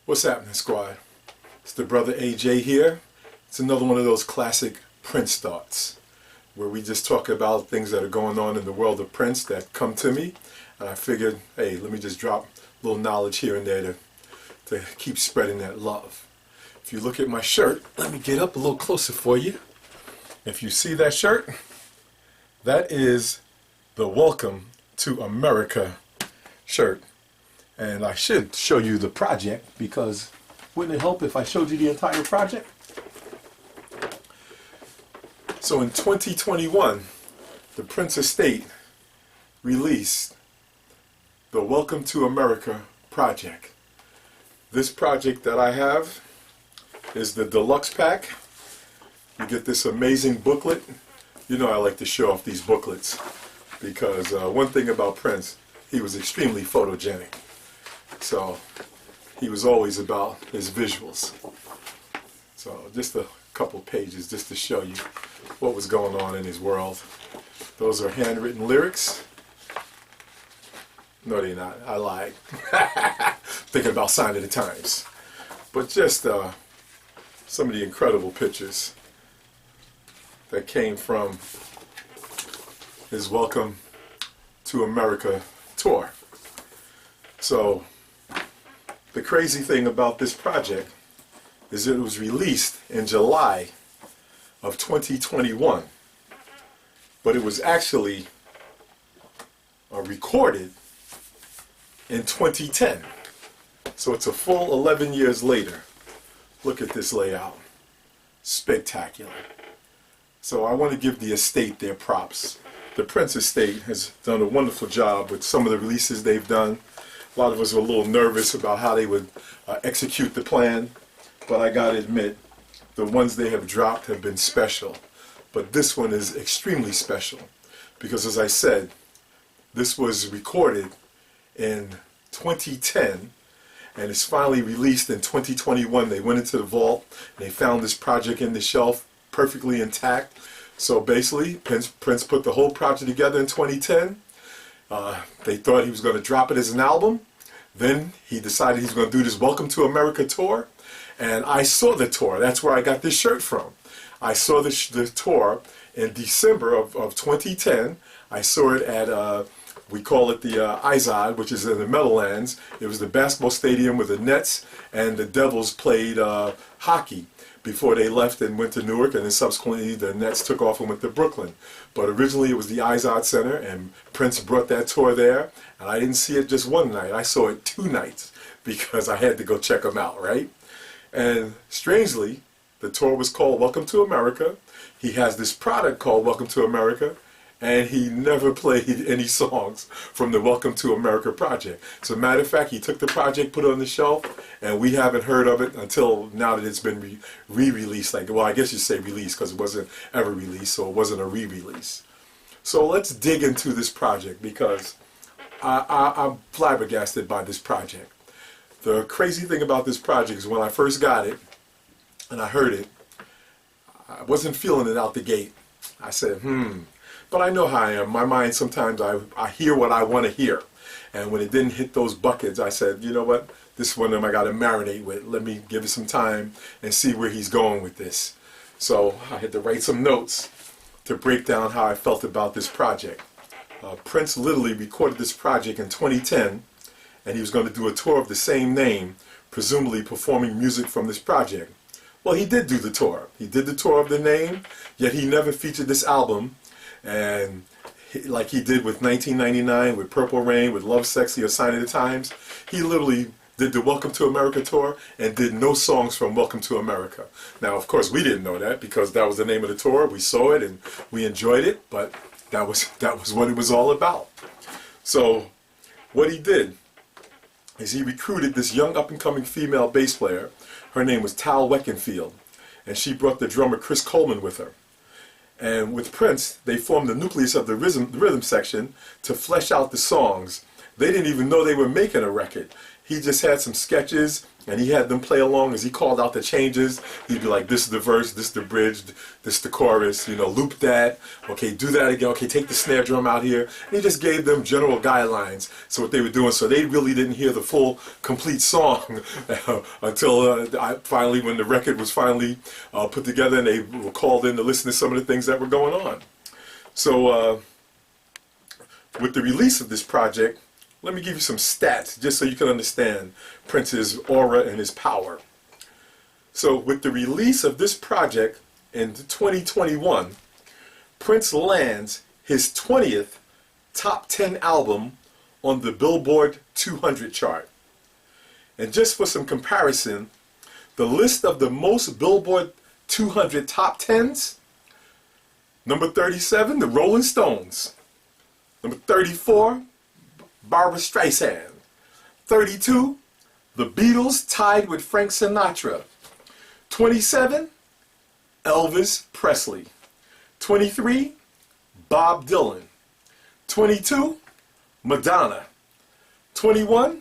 What's happening, squad? It's the brother AJ here. It's another one of those classic Prince thoughts where we just talk about things that are going on in the world of Prince that come to me, and I figured, hey, let me just drop a little knowledge here and there to keep spreading that love. If you look at my shirt, let me get up a little closer for you. If you see that shirt, that is the Welcome to America shirt. And I should show you the project, because wouldn't it help if I showed you the entire project? So in 2021, the Prince Estate released the Welcome to America project. This project that I have is the Deluxe pack. You get this amazing booklet. You know I like to show off these booklets because one thing about Prince, he was extremely photogenic. So he was always about his visuals. So just a couple pages just to show you what was going on in his world. Those are handwritten lyrics. No, they're not. I lied. Thinking about signing the Tymes. But just some of the incredible pictures that came from his Welcome to America tour. So the crazy thing about this project is that it was released in July of 2021, but it was actually recorded in 2010. So it's a full 11 years later. Look at this layout. Spectacular. So I want to give the estate their props. The Prince Estate has done a wonderful job with some of the releases they've done. A lot of us were a little nervous about how they would execute the plan, but I gotta admit, the ones they have dropped have been special. But this one is extremely special because, as I said, this was recorded in 2010 and it's finally released in 2021. They went into the vault and they found this project in the shelf perfectly intact. So basically, Prince put the whole project together in 2010. They thought he was going to drop it as an album. Then he decided he was going to do this Welcome to America tour. And I saw the tour. That's where I got this shirt from. I saw the tour in December of 2010. I saw it at, we call it the Izod, which is in the Meadowlands. It was the basketball stadium where the Nets and the Devils played hockey before they left and went to Newark, and then subsequently the Nets took off and went to Brooklyn. But originally it was the Izod Center, and Prince brought that tour there, and I didn't see it just one night. I saw it 2 nights because I had to go check him out, right? And strangely, the tour was called Welcome to America. He has this product called Welcome to America, and he never played any songs from the Welcome to America project. As a matter of fact, he took the project, put it on the shelf, and we haven't heard of it until now that it's been re-released. Well, I guess you say released because it wasn't ever released, so it wasn't a re-release. So let's dig into this project because I'm flabbergasted by this project. The crazy thing about this project is when I first got it and I heard it, I wasn't feeling it out the gate. I said, But I know how I am. My mind, sometimes I hear what I want to hear. And when it didn't hit those buckets, I said, you know what? This one I got to marinate with. Let me give it some time and see where he's going with this. So I had to write some notes to break down how I felt about this project. Prince literally recorded this project in 2010, and he was going to do a tour of the same name, presumably performing music from this project. Well, he did do the tour. He did the tour of the name, yet he never featured this album. And like he did with 1999, with Purple Rain, with Love Sexy or Sign of the Times, he literally did the Welcome to America tour and did no songs from Welcome to America. Now, of course, we didn't know that because that was the name of the tour. We saw it and we enjoyed it, but that was what it was all about. So what he did is he recruited this young up-and-coming female bass player. Her name was Tal Weckenfield, and she brought the drummer Chris Coleman with her. And with Prince, they formed the nucleus of the rhythm section to flesh out the songs. They didn't even know they were making a record. He just had some sketches and he had them play along as he called out the changes. He'd be like, this is the verse, this is the bridge, this is the chorus, you know, loop that, okay, do that again, okay, take the snare drum out here. And he just gave them general guidelines, so what they were doing, so they really didn't hear the full, complete song until finally, when the record was finally put together and they were called in to listen to some of the things that were going on. So with the release of this project, let me give you some stats just so you can understand Prince's aura and his power. So with the release of this project in 2021, Prince lands his 20th top 10 album on the Billboard 200 chart. And just for some comparison, the list of the most Billboard 200 top 10s, number 37, the Rolling Stones. Number 34, Barbra Streisand. 32, the Beatles tied with Frank Sinatra. 27, Elvis Presley. 23, Bob Dylan. 22, Madonna. 21,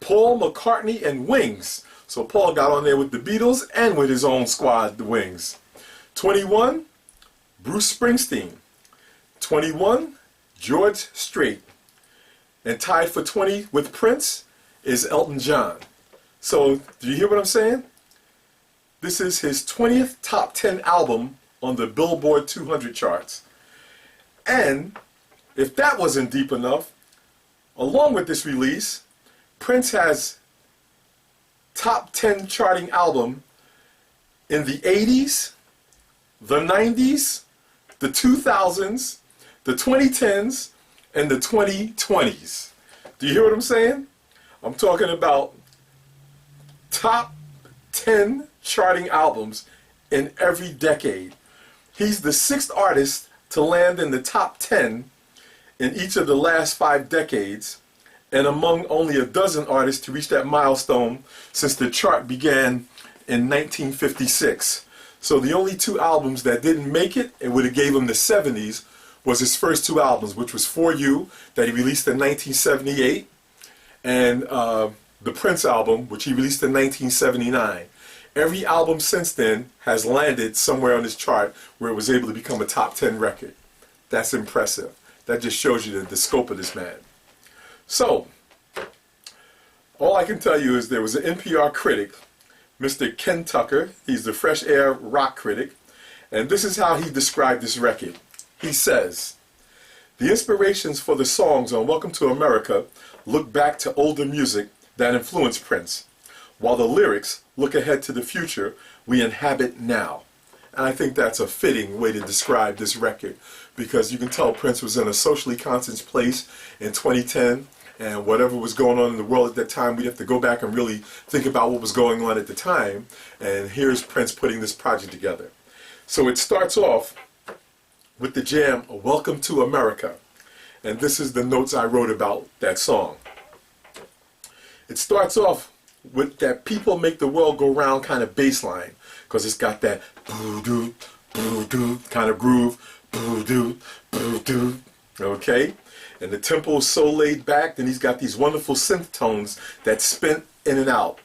Paul McCartney and Wings. So Paul got on there with the Beatles and with his own squad, the Wings. 21, Bruce Springsteen. 21, George Strait. And tied for 20 with Prince is Elton John. So, do you hear what I'm saying? This is his 20th top 10 album on the Billboard 200 charts. And if that wasn't deep enough, along with this release, Prince has top 10 charting album in the 80s, the 90s, the 2000s, the 2010s, and the 2020s. Do you hear what I'm saying? I'm talking about top 10 charting albums in every decade. He's the 6th artist to land in the top 10 in each of the last 5 decades, and among only a dozen artists to reach that milestone since the chart began in 1956. So the only 2 albums that didn't make it, and would have gave him the 70s, was his first 2 albums, which was For You, that he released in 1978, and the Prince album, which he released in 1979. Every album since then has landed somewhere on this chart where it was able to become a top 10 record. That's impressive. That just shows you the scope of this man. So, all I can tell you is there was an NPR critic, Mr. Ken Tucker. He's the Fresh Air rock critic, and this is how he described this record. He says, the inspirations for the songs on Welcome to America look back to older music that influenced Prince, while the lyrics look ahead to the future we inhabit now. And I think that's a fitting way to describe this record, because you can tell Prince was in a socially conscious place in 2010, and whatever was going on in the world at that time, we'd have to go back and really think about what was going on at the time. And here's Prince putting this project together. So it starts off with the jam, Welcome to America. And this is the notes I wrote about that song. It starts off with that People Make the World Go Round kind of bass line, because it's got that boo-doo, boo-doo kind of groove, boo-doo, boo-doo, okay? And the tempo is so laid back, then he's got these wonderful synth tones that spin in and out.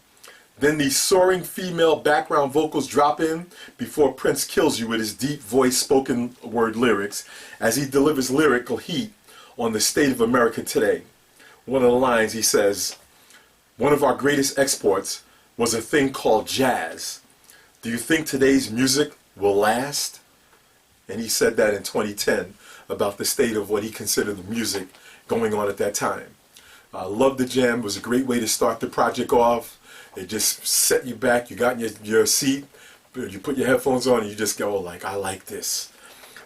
Then these soaring female background vocals drop in before Prince kills you with his deep voice spoken word lyrics as he delivers lyrical heat on the state of America today. One of the lines he says, one of our greatest exports was a thing called jazz. Do you think today's music will last? And he said that in 2010 about the state of what he considered the music going on at that time. I love the jam. It was a great way to start the project off. It just set you back. You got in your seat, you put your headphones on, and you just go like, I like this.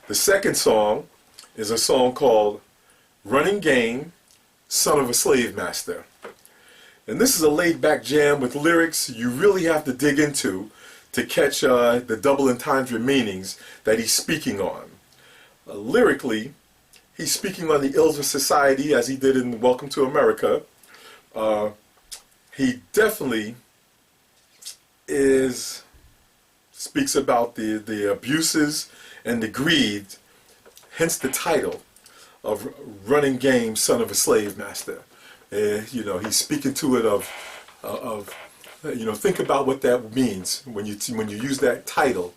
The second song is a song called Running Game, Son of a Slave Master. And this is a laid-back jam with lyrics you really have to dig into to catch the double entendre meanings that he's speaking on. Lyrically, he's speaking on the ills of society as he did in Welcome to America. He definitely speaks about the abuses and the greed, hence the title of Running Game, Son of a Slave Master. You know, he's speaking to it of think about what that means when you use that title,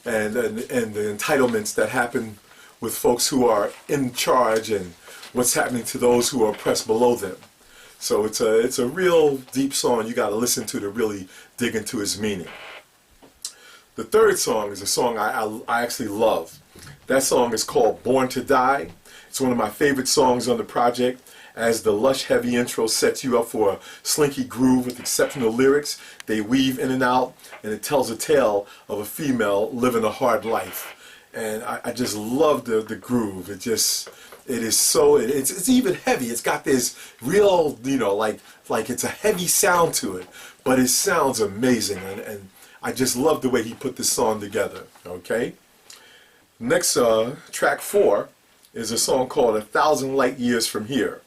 and the entitlements that happen with folks who are in charge, and what's happening to those who are oppressed below them. So it's a real deep song you got to listen to really dig into its meaning. The third song is a song I actually love. That song is called Born to Die. It's one of my favorite songs on the project, as the lush, heavy intro sets you up for a slinky groove with exceptional lyrics. They weave in and out, and it tells a tale of a female living a hard life. And I just love the groove. It's even heavy. It's got this real, like it's a heavy sound to it, but it sounds amazing. And I just love the way he put this song together. Okay. Next, track 4 is a song called 1,000 Light Years From Here.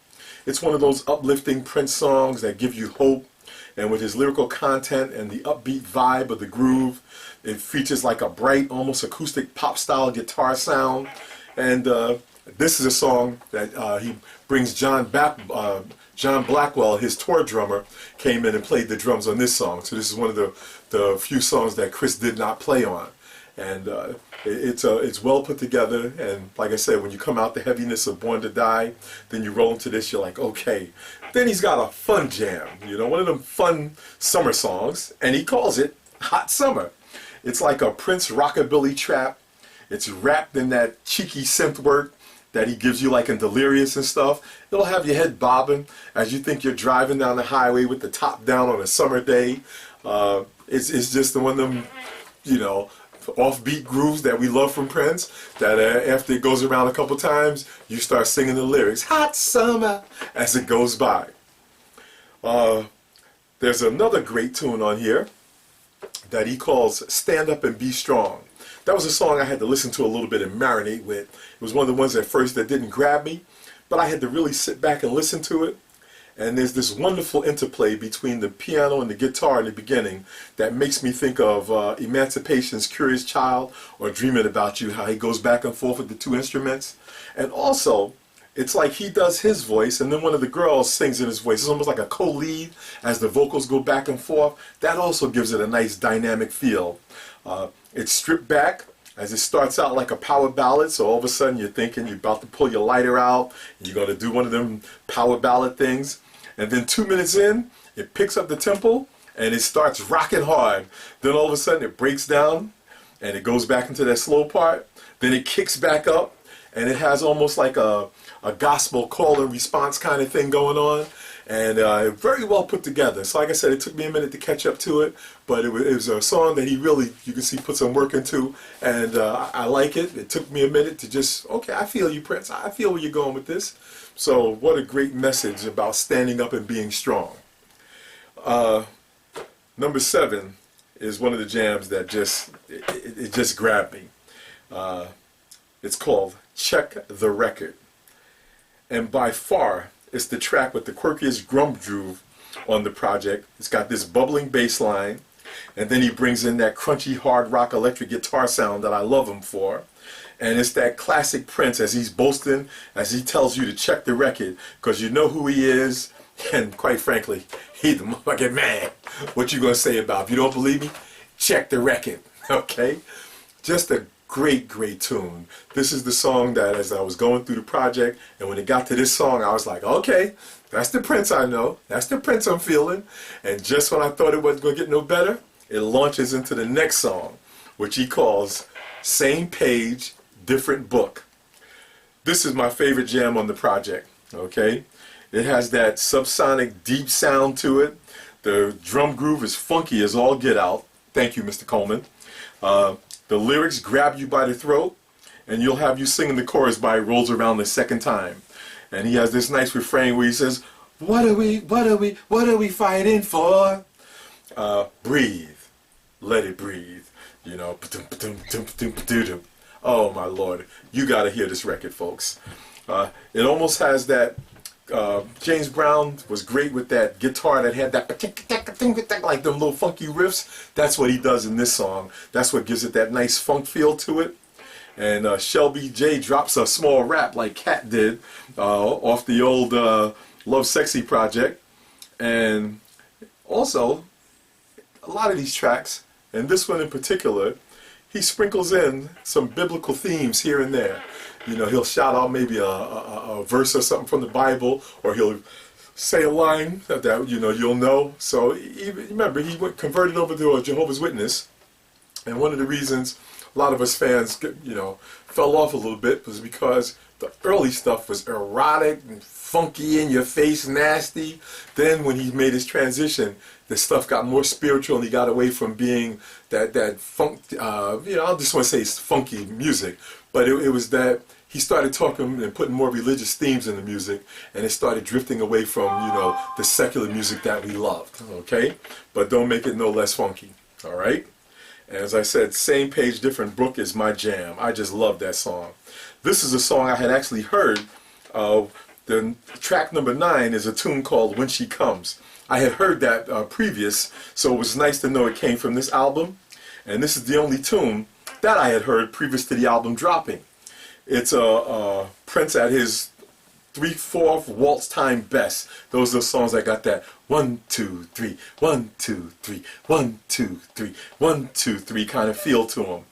It's one of those uplifting Prince songs that give you hope, and with his lyrical content and the upbeat vibe of the groove, it features like a bright, almost acoustic pop-style guitar sound. And this is a song that he brings John Blackwell, his tour drummer, came in and played the drums on this song. So this is one of the few songs that Chris did not play on. And it's well put together, and like I said, when you come out the heaviness of Born to Die, then you roll into this, you're like, okay. Then he's got a fun jam, one of them fun summer songs, and he calls it Hot Summer. It's like a Prince rockabilly trap. It's wrapped in that cheeky synth work that he gives you like in Delirious and stuff. It'll have your head bobbing as you think you're driving down the highway with the top down on a summer day. It's just one of them, offbeat grooves that we love from Prince, that after it goes around a couple times, you start singing the lyrics, Hot Summer, as it goes by. There's another great tune on here that he calls Stand Up and Be Strong. That was a song I had to listen to a little bit and marinate with. It was one of the ones at first that didn't grab me, but I had to really sit back and listen to it. And there's this wonderful interplay between the piano and the guitar in the beginning that makes me think of Emancipation's Curious Child or Dreaming About You, how he goes back and forth with the two instruments. And also, it's like he does his voice and then one of the girls sings in his voice. It's almost like a co-lead as the vocals go back and forth. That also gives it a nice dynamic feel. It's stripped back as it starts out like a power ballad, so all of a sudden you're thinking you're about to pull your lighter out and you're going to do one of them power ballad things. And then 2 minutes in, it picks up the tempo and it starts rocking hard. Then all of a sudden it breaks down and it goes back into that slow part. Then it kicks back up and it has almost like a gospel call and response kind of thing going on. And very well put together. So like I said, it took me a minute to catch up to it, but it was a song that he really, you can see, put some work into, and I like it. It took me a minute to just, okay, I feel you, Prince. I feel where you're going with this. So what a great message about standing up and being strong. Number 7 is one of the jams that it just grabbed me. It's called Check the Record. And by far, it's the track with the quirkiest drum groove on the project. It's got this bubbling bass line, and then he brings in that crunchy hard rock electric guitar sound that I love him for. And it's that classic Prince as he's boasting, as he tells you to check the record, because you know who he is, and quite frankly, he's the motherfucking man. What you gonna say about it? If you don't believe me, check the record, okay? Just a great tune. This is the song that as I was going through the project, and when it got to this song, I was like, okay, that's the Prince I know. That's the Prince I'm feeling. And just when I thought it wasn't going to get no better, it launches into the next song, which he calls Same Page, Different Book. This is my favorite jam on the project, okay? It has that subsonic deep sound to it. The drum groove is funky as all get out. Thank you, Mr. Coleman. The lyrics grab you by the throat, and you'll have you singing the chorus by it rolls around the second time. And he has this nice refrain where he says, what are we fighting for? Breathe. Let it breathe. Oh my Lord. You gotta hear this record, folks. It almost has that, James Brown was great with that guitar that had that like them little funky riffs. That's what he does in this song. That's what gives it that nice funk feel to it. And Shelby J drops a small rap like Cat did off the old Love Sexy project. And also a lot of these tracks, and this one in particular, he sprinkles in some biblical themes here and there. You know, he'll shout out maybe a verse or something from the Bible, or he'll say a line that you know you'll know. So remember, he converted over to a Jehovah's Witness, and one of the reasons a lot of us fans, you know, fell off a little bit was because the early stuff was erotic and funky, in your face, nasty. Then when he made his transition, the stuff got more spiritual, and he got away from being that funk. You know, I just want to say it's funky music, but it was that he started talking and putting more religious themes in the music, and it started drifting away from, you know, the secular music that we loved. Okay, but don't make it no less funky. All right. As I said, Same Page, Different Book is my jam. I just love that song. This is a song I had actually heard. The track number 9 is a tune called When She Comes. I had heard that previous, so it was nice to know it came from this album. And this is the only tune that I had heard previous to the album dropping. It's Prince at his 3/4 waltz time best. Those are the songs that got that 1 2 3 1 2 3 1 2 3 1 2 3 kind of feel to him.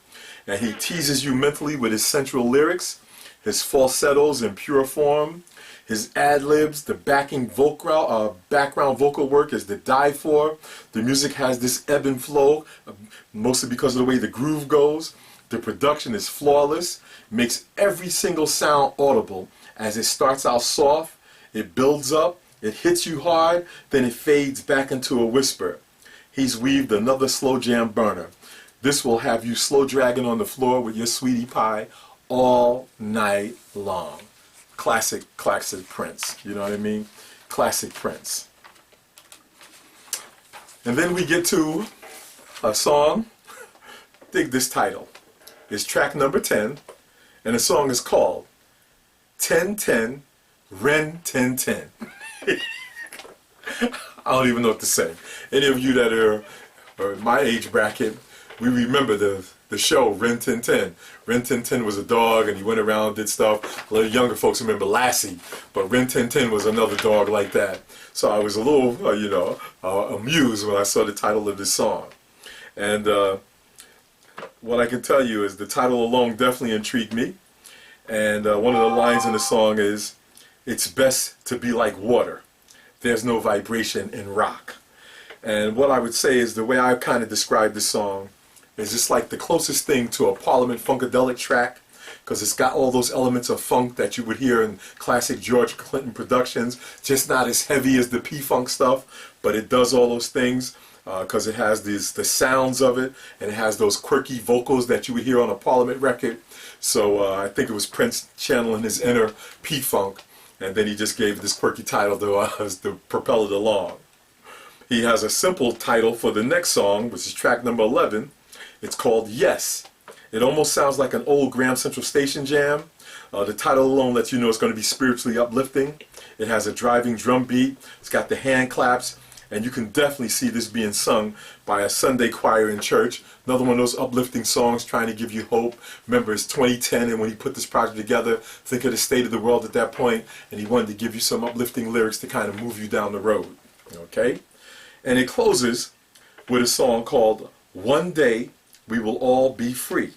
And he teases you mentally with his sensual lyrics, his falsettos in pure form, his ad-libs, the background vocal work is to die for. The music has this ebb and flow, mostly because of the way the groove goes. The production is flawless, makes every single sound audible. As it starts out soft, it builds up, it hits you hard, then it fades back into a whisper. He's weaved another slow jam burner. This will have you slow dragging on the floor with your sweetie pie all night long. Classic Prince, you know what I mean? Classic Prince. And then we get to a song, dig this title. It's track number 10, and the song is called 1010 Ren 1010. I don't even know what to say. Any of you that are my age bracket, we remember the show Ren 1010. Ren 1010 was a dog, and he went around, did stuff. A lot of younger folks remember Lassie, but Ren 1010 was another dog like that. So I was a little, you know, amused when I saw the title of this song. And what I can tell you is the title alone definitely intrigued me. And one of the lines in the song is, "It's best to be like water. There's no vibration in rock." And what I would say is the way I kind of describe this song is just like the closest thing to a Parliament Funkadelic track, because it's got all those elements of funk that you would hear in classic George Clinton productions, just not as heavy as the P-Funk stuff, but it does all those things because it has the sounds of it, and it has those quirky vocals that you would hear on a Parliament record. So I think it was Prince channeling his inner P-Funk, and then he just gave this quirky title to propel it along. He has a simple title for the next song, which is track number 11. It's called Yes. It almost sounds like an old Graham Central Station jam. The title alone lets you know it's going to be spiritually uplifting. It has a driving drum beat. It's got the hand claps. And you can definitely see this being sung by a Sunday choir in church. Another one of those uplifting songs trying to give you hope. Remember, it's 2010, and when he put this project together, think of the state of the world at that point, and he wanted to give you some uplifting lyrics to kind of move you down the road. Okay? And it closes with a song called One Day We Will All Be Free.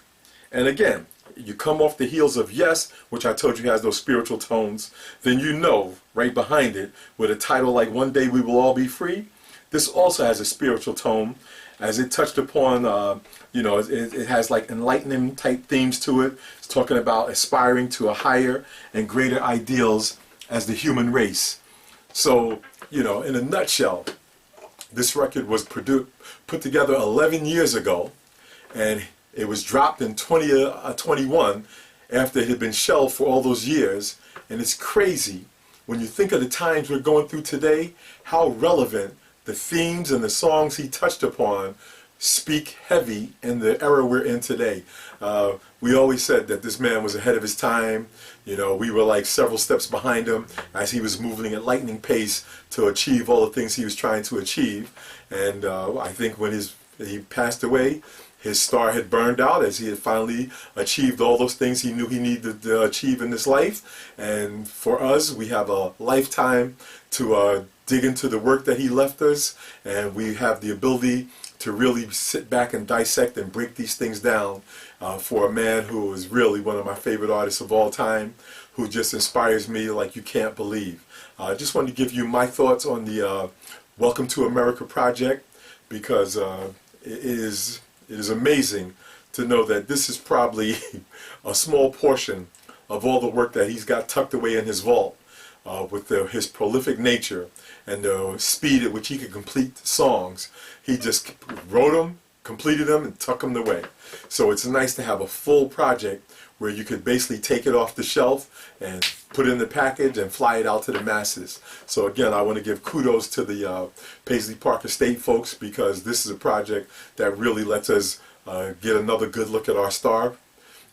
And again, you come off the heels of Yes, which I told you has those spiritual tones, then you know right behind it with a title like One Day We Will All Be Free, this also has a spiritual tone, as it touched upon, you know, it has like enlightening type themes to it. It's talking about aspiring to a higher and greater ideals as the human race. So, you know, in a nutshell, this record was put together 11 years ago, and it was dropped in 2021 after it had been shelved for all those years. And it's crazy when you think of the times we're going through today, how relevant the themes and the songs he touched upon speak heavy in the era we're in today. We always said that this man was ahead of his time. You know, we were like several steps behind him as he was moving at lightning pace to achieve all the things he was trying to achieve. And I think when he passed away, his star had burned out as he had finally achieved all those things he knew he needed to achieve in this life. And for us, we have a lifetime to dig into the work that he left us, and we have the ability to really sit back and dissect and break these things down for a man who is really one of my favorite artists of all time, who just inspires me like you can't believe. I just wanted to give you my thoughts on the Welcome to America project, because it is amazing to know that this is probably a small portion of all the work that he's got tucked away in his vault, with his prolific nature and the speed at which he could complete songs. He just wrote them, completed them, and tucked them away. So it's nice to have a full project where you could basically take it off the shelf and put it in the package and fly it out to the masses. So again, I want to give kudos to the Paisley Park Estate folks, because this is a project that really lets us get another good look at our star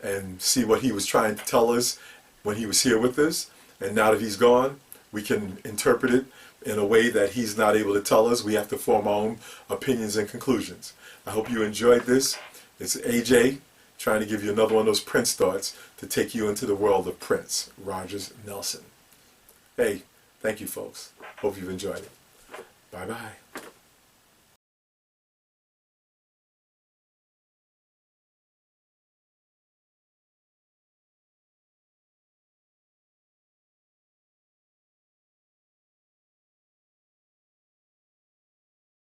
and see what he was trying to tell us when he was here with us. And now that he's gone, we can interpret it in a way that he's not able to tell us. We have to form our own opinions and conclusions. I hope you enjoyed this. It's AJ trying to give you another one of those Prince thoughts to take you into the world of Prince Rogers Nelson. Hey, thank you folks. Hope you've enjoyed it. Bye-bye.